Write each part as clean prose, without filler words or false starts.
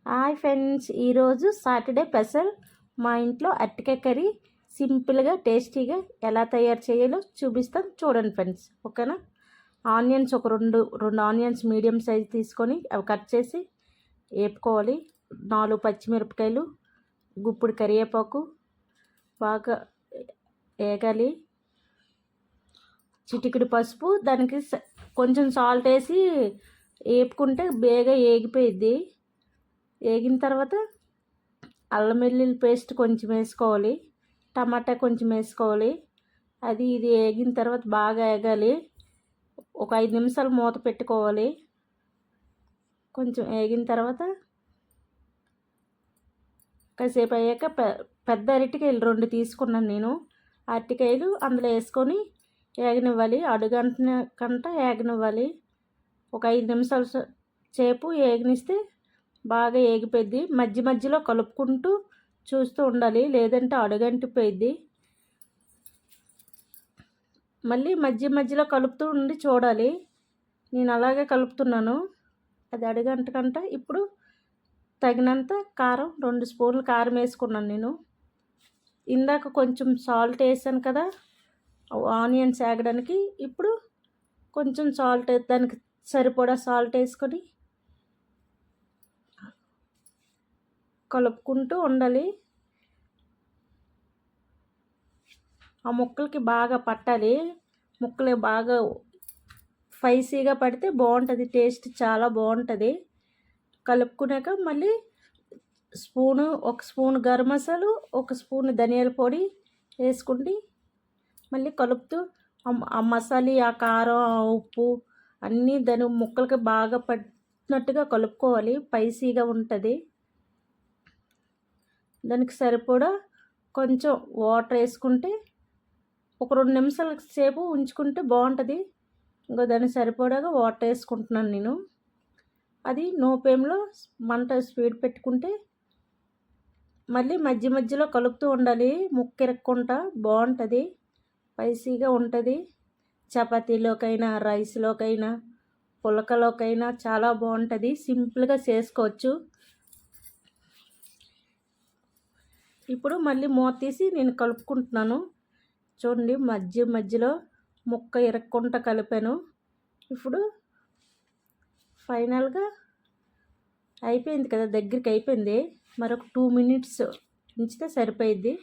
Hi friends, ఈరోజు Saturday special మా ఇంట్లో అరటికాయ కర్రీ సింపుల్గా టేస్టీగా ఎలా తయారు చేయాలో చూపిస్తాను. చూడండి ఫ్రెండ్స్, ఓకేనా. ఆనియన్స్ ఒక రెండు ఆనియన్స్ మీడియం సైజ్ తీసుకొని అవి కట్ చేసి వేపుకోవాలి. 4 పచ్చిమిరపకాయలు, గుప్పుడు కరివేపాకు బాగా వేగాలి. చిటికెడు పసుపు, దానికి కొంచెం సాల్ట్ వేసి వేపుకుంటే బేగా వేగిపోయిద్ది. వేగిన తర్వాత అల్లం వెల్లుల్లి పేస్ట్ కొంచెం వేసుకోవాలి, టమాటా కొంచెం వేసుకోవాలి. అది ఇది వేగిన తర్వాత బాగా వేగాలి. ఒక 5 నిమిషాలు మూత పెట్టుకోవాలి. కొంచెం వేగిన తర్వాత కాసేపు అయ్యాక పెద్ద అరటికాయలు 2 తీసుకున్నాను నేను. అరటికాయలు అందులో వేసుకొని వేగనివ్వాలి. అడుగంట వేగనివ్వాలి. ఒక 5 నిమిషాల సేపు వేగనిస్తే బాగా వేగిపోద్ది. మధ్య మధ్యలో కలుపుకుంటూ చూస్తూ ఉండాలి, లేదంటే అడుగంటిపోయిద్ది. మళ్ళీ మధ్య మధ్యలో కలుపుతూ ఉండి చూడాలి. నేను అలాగే కలుపుతున్నాను, అది అడుగంటకంట. ఇప్పుడు తగినంత కారం, 2 స్పూన్లు కారం వేసుకున్నాను నేను. ఇందాక కొంచెం సాల్ట్ వేసాను కదా ఆనియన్స్ వేగడానికి. ఇప్పుడు కొంచెం సాల్ట్, దానికి సరిపడా సాల్ట్ వేసుకొని కలుపుకుంటూ ఉండాలి. ఆ ముక్కలకి బాగా పట్టాలి. ముక్కలు బాగా స్పైసీగా పడితే బాగుంటుంది, టేస్ట్ చాలా బాగుంటుంది. కలుపుకున్నాక మళ్ళీ ఒక స్పూన్ గరం మసాలా, ఒక స్పూన్ ధనియాల పొడి వేసుకుంటే మళ్ళీ కలుపుతూ ఆ మసాలా, ఆ కారం, ఆ ఉప్పు అన్నీ దాని ముక్కలకి బాగా పట్టినట్టుగా కలుపుకోవాలి. స్పైసీగా ఉంటుంది. దానికి సరిపడా కొంచెం వాటర్ వేసుకుంటే ఒక 2 నిమిషాల సేపు ఉంచుకుంటే బాగుంటుంది. ఇంకో దానికి సరిపడాగా వాటర్ వేసుకుంటున్నాను నేను. అది నో ఫ్లేమ్లో మంట స్పీడ్ పెట్టుకుంటే మళ్ళీ మధ్య మధ్యలో కలుపుతూ ఉండాలి. ముక్క ఇరక్కుండా బాగుంటుంది, స్పైసీగా ఉంటుంది. చపాతీలోకైనా, రైస్లోకైనా, పులకలోకైనా చాలా బాగుంటుంది. సింపుల్గా చేసుకోవచ్చు. ఇప్పుడు మళ్ళీ మూత తీసి నేను కలుపుకుంటున్నాను. చూడండి, మధ్య మధ్యలో ముక్క ఇరక్కుండా కలిపాను. ఇప్పుడు ఫైనల్గా అయిపోయింది కదా, దగ్గరికి అయిపోయింది. మరొక 2 మినిట్స్ ఉంచితే సరిపోయిద్ది.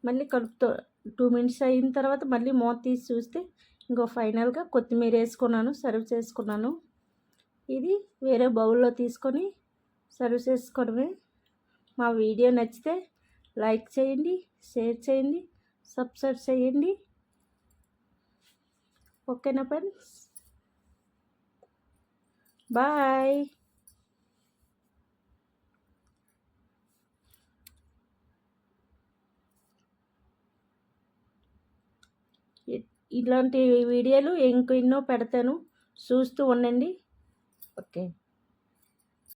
మళ్ళీ కలుపుతూ 2 మినిట్స్ అయిన తర్వాత మళ్ళీ మూత తీసి చూస్తే ఇంకో ఫైనల్గా కొత్తిమీర వేసుకున్నాను, సర్వ్ చేసుకున్నాను. ఇది వేరే బౌల్లో తీసుకొని సర్వ్ చేసుకోవడమే. మా వీడియో నచ్చితే లైక్ చేయండి, షేర్ చేయండి, సబ్స్క్రైబ్ చేయండి. ఓకేనా ఫ్రెండ్స్, బాయ్. ఇలాంటి వీడియోలు ఇంకెన్నో పెడతాను, చూస్తూ ఉండండి. ఓకే.